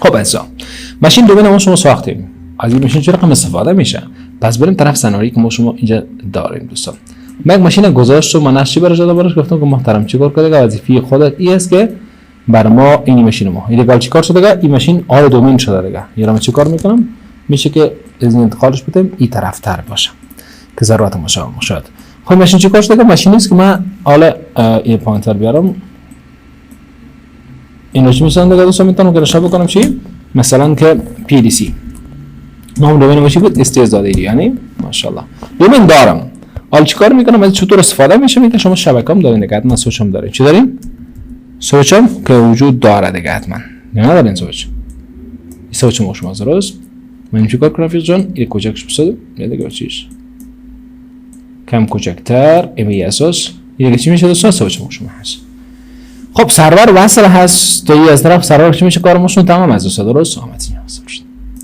خب عزیزان ماشین دومین ما شما ساختیم. از این ماشین چه رقم استفاده میشه؟ پس بریم طرف سناریویی که ما شما اینجا داریم دوستان. من ماشین گذاشت و من نقشی براش دادم، براش گفتم که محترم چیکار کنه؟ وظیفه خودت این است که بر ما این ماشین ما ایلیگال چیکار شده؟ این ماشین آل دومین شده دیگه. یارم چیکار میکنم؟ میشه که از انتقالش بدم این طرف تر باشه که ضرورت ما شد. خب ماشین چیکار شده؟ ماشین است که من حالا این پوینتر بیارم اینو چی میسازم دیگه دوستان، میتونم که شب بکنم چی؟ مثلا که PDC نام دومین ماشین بود استیز داده یعنی ماشاءالله دومین دارم. حالا چیکار میکنم؟ از چطور استفاده میشه؟ میگه شما شبکه‌ام دارین دیگه، حتما سوچم دارین. چی دارین؟ سوچم که وجود داره دیگه حتما. نه ندارین سوچ. این سوچ ما شما درست. من چیکار کنم رفیق جان؟ این کوچکش بسازم. دیگه چیش کم کوچکتر ای اساس. این چی میشه دوستان؟ سوچ ما شما هست. خب سرور وصل هست تو از طرف سرور چی میشه؟ کارمون تمام از دوستان درست آمد.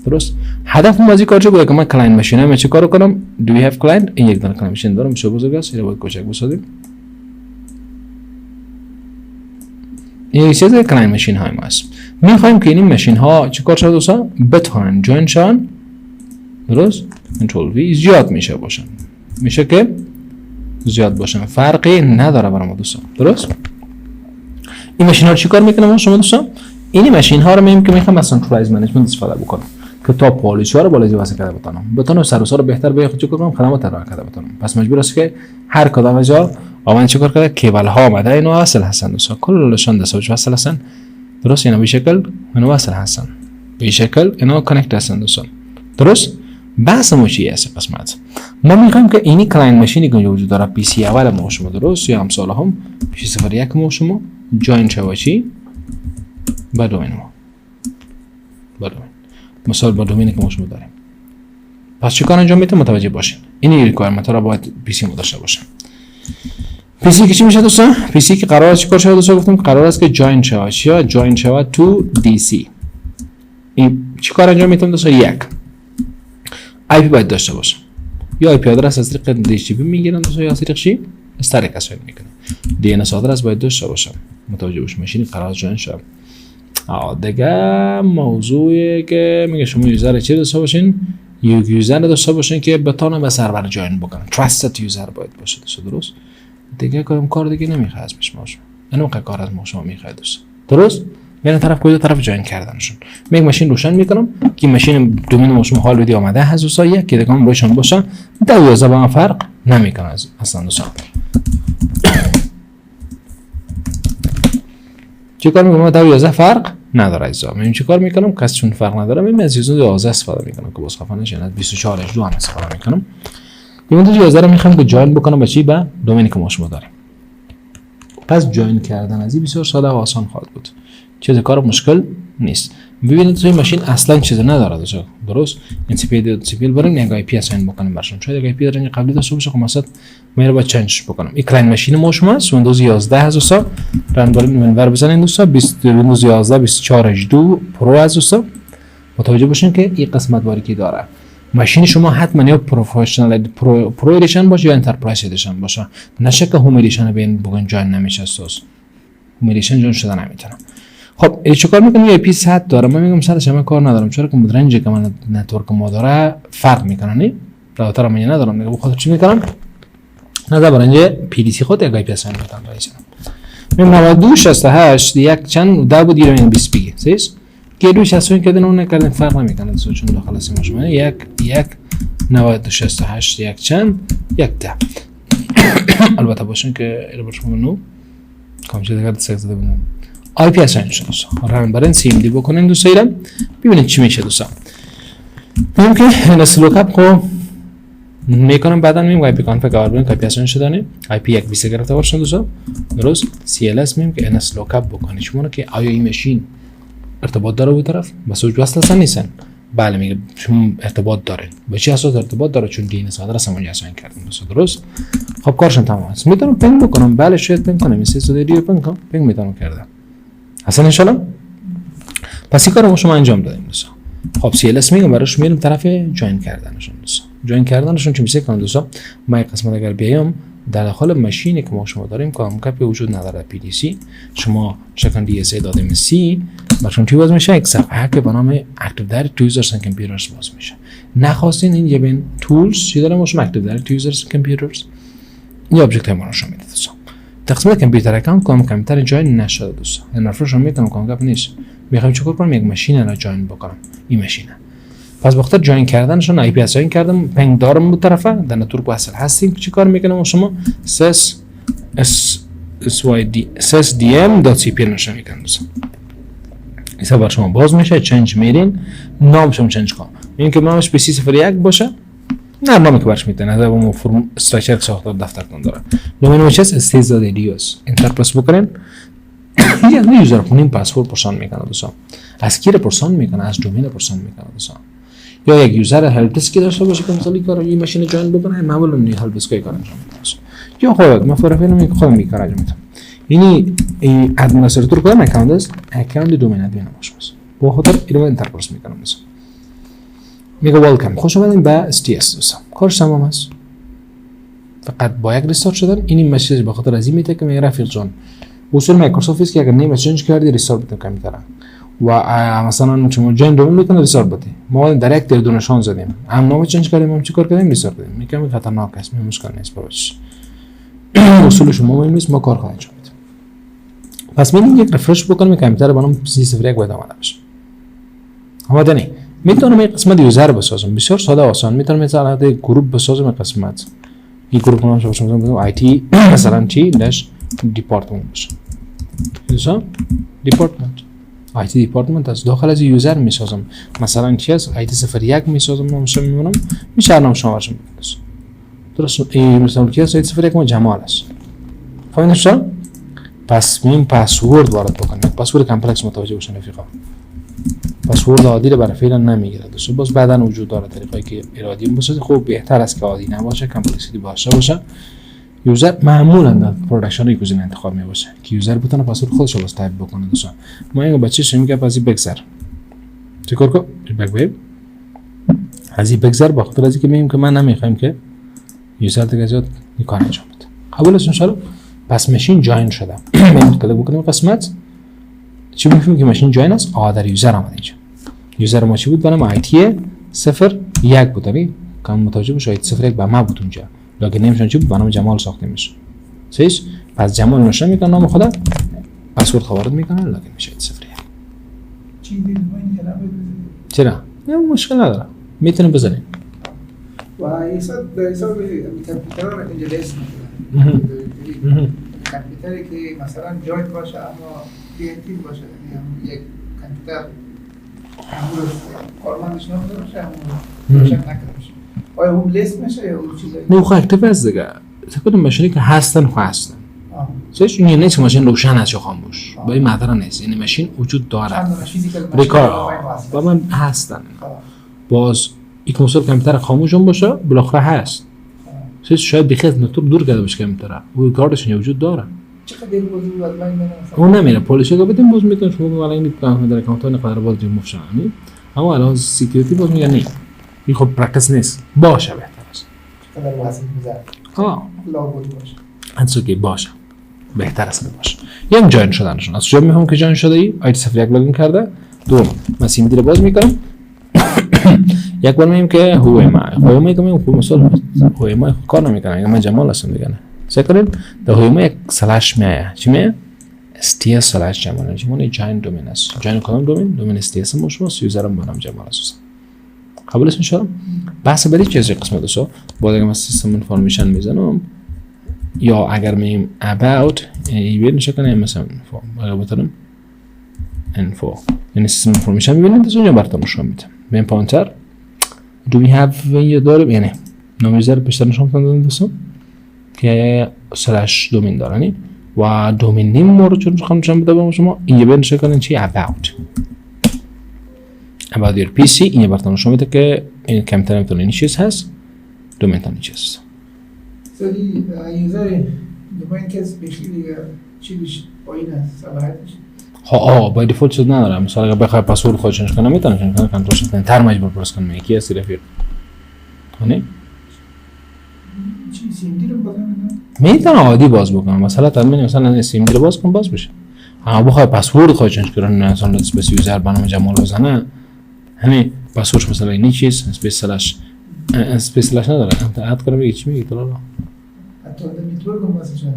درست. هدف ما از این کار چه بوده که من کلاینت ماشینم چه کارو کنم؟ Do we have client؟ این یک دونه کلاینت ماشین دارم میشه بزرگ است. اینو باید کوچک بسازیم. این چیز کلاینت ماشین های ما است. میخوایم که این ماشین ها چیکار شه دوستان؟ بتونن جوین شن. درست؟ کنترل وی زیاد میشه باشن. میشه که زیاد باشن. فرقی نداره برام دوستان. درست؟ این ماشین ها چیکار میکنم شما دوستان؟ این ماشین ها رو میگیم که میخوام از سنترالایز منیجمنت استفاده بکنم که تا پالیسی ها رو بالا واسه کرده بتونم سر و سر بهتر به خود کنم، خدمات ارائه کرده بتونم. پس مجبور است که هر کدام از جا آمد چیکار کنه؟ کیبل ها آمده اینو وصل هستن دوستان، کلشون دستش وصل هستن. درست؟ اینا به شکل اینو وصل هستن، به شکل اینا کانکت هستن دوستان. درست؟ بحث ما چیه است قسمت؟ ما میخوایم که اینی کلاینت ماشینی که وجود داره پی سی اول ما شما درست یا امثال هم پیش 01 ما شما جوین شه چی؟ با دومین ما مثال با دومینی که ما شما داریم. پس چیکار انجام میده؟ متوجه باشین این ریکوایرمنت ها را باید پی سی ما داشته باشه. پی سی که چی میشه دوستان؟ پی سی که قرار است چیکار شه دوستان؟ گفتیم قرار است که جوین شه یا جوین شه تو دی سی. این چیکار انجام میده دوستان؟ یک آی پی باید داشته باشه، یا آی پی آدرس از طریق دی سی پی میگیرن دوستان یا از طریق چی؟ استریک اساین میکنن. دی ان اس آدرس باید داشته باشه. متوجه باشین ماشین قرار جوین شه. دیگه موضوعی که میگه شما یوزر چی داشته باشین؟ یوزر داشته باشین که بتونه به سرور جوین بکنه. تراستد یوزر باید باشه درست؟ دیگه کار دیگه نمیخواد از پیش ما شما. اینو کار از ما شما میخواد دوست. درست؟ یعنی طرف کجا طرف جوین کردنشون. میگم ماشین روشن میکنم که ماشین دومین ما شما حال بدی آمده هست دوستا، یک که دیگه روشن باشه 12 با فرق نمیکنه اصلا دوستا. چیکار میکنم؟ 12 فرق نداره عزیزا. من چیکار میکنم؟ کس چون فرق نداره من از 11 استفاده میکنم که باز خفا نشه. از 24 اچ 2 هم استفاده میکنم. این 11 رو میخوام که جوین بکنم به چی؟ به دومینی که ما شما داریم. پس جوین کردن از این بسیار ساده و آسان خواهد بود. چیز کار مشکل نیست. ببینید توی ماشین اصلا چیزی نداره دوستا. درست؟ این cpl بریم یک آی پی اساین بکنیم برشون. شاید آی پی رنج قبلی داشته باشه، خب مثلا من رو باید چنج بکنم. این کلاینت ماشین ما شما است ویندوز 11 هست دوستا. رن بریم منور بزنین دوستا. ویندوز 11 24 اچ 2 پرو از دوستا. متوجه باشین که این قسمت باریکی داره. ماشین شما حتما یا پروفشنال پرو ادیشن باشه یا انترپرایز ادیشن باشه. نشه که هوم ادیشن بین بگن جوین نمیشه اساس. هوم ادیشن جوین شده نمیتونه. خب چیکار میکنم؟ یه پی 100 داره. من میگم 100 شما کار ندارم چرا که مدرنجی که من نتورک ما داره فرق میکنه. نه راوتر من ندارم دیگه. بخاطر چی میکنم؟ نه برنج پی دی سی خود یک آی پی اساین میکنم رایسم. میگم 92 68 یک چند ده بود گیرم 20 بی سیس که 268 کردن اون نکردن فرق نمیکنه چون داخل سیم شما یک 92 68 یک چند یک ده. البته باشن که اینا برشون منو کام چه دیگه سکس داده بودم آی پی اساین شده رن برن سی ام دی بکنین دوستان ببینید چی میشه دوستان. میگم که این لوکاپ کو میکنم بعدا میگم آی پی کانفیگر ببین آی پی اساین شدنه آی پی 1 20 گرفته باشن دوستان. درست سی ال اس میگم که ان اس لوکاپ بکنید شما که آیا این ماشین ارتباط داره به طرف بس وصل نیستن. بله میگه شما ارتباط داره. به چه اساس ارتباط داره؟ چون دی ان اس آدرس همون اساین کردیم درست. خب کارشون تمام است. میتونم پینگ بکنم. بله شاید پینگ کنم. مثل استودیو پینگ میتونم کردم. اصلا ان شاء الله. پس این کارو شما انجام دادیم دوستان. خب سی ال اس میگم براش میرم طرف جوین کردنشون دوستان. جوین کردنشون چی میشه کنم دوستان؟ ما این قسمت اگر بیام در داخل ماشینی که ما شما داریم کامکاپی وجود نداره پی دی سی شما شکن دی اس ای دادیم سی برشون چی باز میشه؟ یک صفحه که به نام Active Directory Users and Computers باز میشه. نخواستین این ببین tools چی داره باشم Active Directory Users and Computers این آبجکت ها رو نشون میده دوستان. تقسیم کامپیوتر اکانت کنم کامپیوتر جوین نشده دوستان. این رفرش میکنم کنم گپ نیست. میخوام چیکار کنم؟ یک ماشین را جوین بکنم. این ماشینه. پس وقتی جوین کردنشون آی پی اساین کردم پنگ دارم بود طرفه در نتورک وصل هستیم چیکار میکنم شما sysdm.cpl نشون میکنم دوستان. ایسا بر شما باز میشه چنج میرین نامشون چنج کنم این که نامش BC01 باشه نه نامی که برش میتونه نه با فرم استراکچر ساختار دفترتون داره دومین میشه استیزادیوس انتر پرس بکنین یک یوزر کنین پسورد پرسان میکنه دوستان از کی پرسان میکنه از دومین پرسان میکنه دوستان یا یک یوزر هلپ دسک داشته باشه که مثلا کارو این ماشین جوین بکنه معمولا نی هلپ دسک کار انجام میده یا خودت مفرفین میگه خودم میکار انجام میدم یعنی ادمنستراتور کدام اکانت است اکانت دومین ادمین باشه با خاطر اینو انتر پرس میکنم مثلا میگه ویلکام خوش اومدین به STS دوستان کارش تمام است فقط با یک ریستارت شدن این مسیج به خاطر از این میته که میگه رفیق جان اصول مایکروسافت است که اگر نیم چنج کردی ریستارت بده کامپیوتر و مثلا شما جن دوم میکنه ریستارت بده ما دایرکت دو نشان زدیم هم نام چنج کردیم هم چیکار کردیم ریستارت بدیم میگم خطرناک است مشکل نیست باش اصول شما مهم نیست ما کار خواهیم انجام بدیم پس میگیم یک رفرش بکنیم کامپیوتر با نام 301 باید آماده بشه آماده نه میتونم یک قسمت یوزر بسازم بسیار ساده آسان میتونم مثلا یک گروه بسازم قسمت این گروه کنم شما بزنم آی تی مثلا چی داش دیپارتمنت باشه مثلا دیپارتمنت آی تی دیپارتمنت از داخل از یوزر میسازم مثلا چی از آی تی 01 میسازم نامش میمونم میشه نام شما برشم درست این مثلا چی از آی تی 01 ما جمال است فهمیدین شما پس میم پسورد وارد بکنید پسورد کامپلکس متوجه باشین رفیقا پسورد عادی رو برای فعلا نمیگیره دوستان باز بعداً وجود داره طریقی که ارادی باشه خوب بهتر است که عادی نباشه کامپلکسیتی باشه یوزر معمولا در پروداکشن یک گزینه انتخاب میشه که یوزر بتونه پسورد خودش رو تایپ بکنه دوستان ما اینو بچه‌ش میگه پس بگذر چیکار کنم بگ از این بگذر با خاطر از اینکه میگیم که من نمیخوام که یوزر دیگه زیاد این کار انجام بده قبول است ان شاء الله پس ماشین جوین شده من کلیک بکنم قسمت چی میگیم که ماشین جوین است آدر یوزر اومد اینجا یوزر ما چی بود برام آی تی 01 بود ببین کام متوجه بشه آی تی 01 با ما بود اونجا لاگین نمیشون چی بود برام جمال ساخته میشه صحیح پس جمال نشه میکنه نام خدا پسورد وارد میکنه لاگین میشه آی تی 01 چی دیدم این کلمه چرا نه مشکل نداره میتونیم بزنیم و ایساد به حساب کامپیوتر رو اینجا لیست میکنه کامپیوتری که مثلا جوین باشه اما PNT باشه یعنی یک کامپیوتر همون کارمندش نمیده باشه همون روشن نکرده باشه آیا اون لیست میشه یا اون چیزایی نه خب اکتیو است دیگه تکون ماشینی که هستن صحیح این نیست ماشین روشن است یا خاموش با این مدار نیست این ماشین وجود داره ریکار با من هستن باز یک مسئله کامپیوتر خاموش هم باشه بالاخره هست شاید بخیز نتور دور کرده باشه کامپیوتر او کارتش وجود داره چقدر دیر بازی بود من اون نمیره پالیش رو بدیم باز میتونه شما بالا این در اکانت های نقدر باز ریموو شن اما الان سکیوریتی باز میگن نه این خب پرکتس نیست باشه بهتر است چقدر واسه میذاره لاگود باشه انسو که باشه بهتر است باشه یه جوین شدنشون از کجا میفهمم که جوین شده ای آی تی 01 لاگین کرده دوم من سیم دیره باز میکنم یک بار میگم که هو ما میگم خب مثلا هو ما کار نمیکنه اگه من جمال هستم دیگه نه سکرین در هو ما یک سلاش میایه چی میایه sts سلاش جمال جوین دومین است جوین کدام دومین sts مشموس یوزرم بنام جمال است قبول است ان شاء الله بحث بعدی چیزی قسمت است بعد اگه من سیستم انفورمیشن میزنم یا اگر میگیم about ایبن شکنه مثلا info اگر بتونم info یعنی سیستم انفورمیشن میبینید از اونجا براتون نشون میده ببین پانتر do we have یه داره یعنی نام یوزر بیشتر نشون میدن دوستان که سلش دومین دارن و دومین نیم ما رو چون میخوام نشون بدم شما اینجا بنشه کنین چی about your PC اینجا براتون نشون میده که این کامپیوتر میتونه این چیز هست دومین تانی چیز سری یوزر دومین که اسپیشلی چیش پایین است صلاحیتش با دیفالت چیز نداره مثلا اگه بخوای پسورد خودش کنه میتونه کنترل شدن تر مجبور پرس کنه یکی از رفیق نه چی سیم دی رو بازم میتونه عادی باز بکنه مثلا تامین مثلا سیم دی رو باز کن باز بشه اما بخوای پسورد خودت چنج کنی نه اصلا اسپیس یوزر برنامه جمال بزنه همین پسوردش مثلا این چیز اسپیس نداره انت اد کنم بگی چی میگی تو حتی نتورک هم واسه شده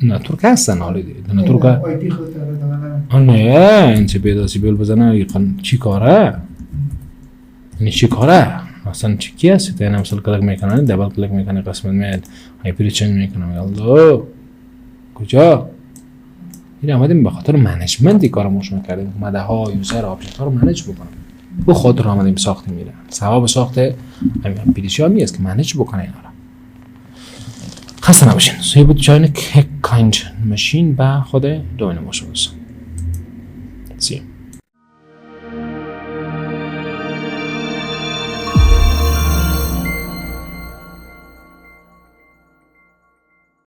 نتورک هستن حالا دیگه نتورک آی پی خودت داره نه این چه پیداسی بیل بزنه یقین چی کاره یعنی چی کاره اصلا چی کی هستی تا این مثلا کلیک میکنه دبل کلیک میکنه قسمت میاد آی پی چنج میکنه یالله کجا این آمدیم به خاطر منیجمنتی کارموش میکردیم اومده ها یوزر آبجکت ها رو منیج بکنم به خاطر آمدیم ساختیم میره ثواب ساخت همین پی دی سی هست که منیج بکنه اینا رو خسته نباشین سوی بود جاین که کاینج ماشین با خود دوین ماشون سی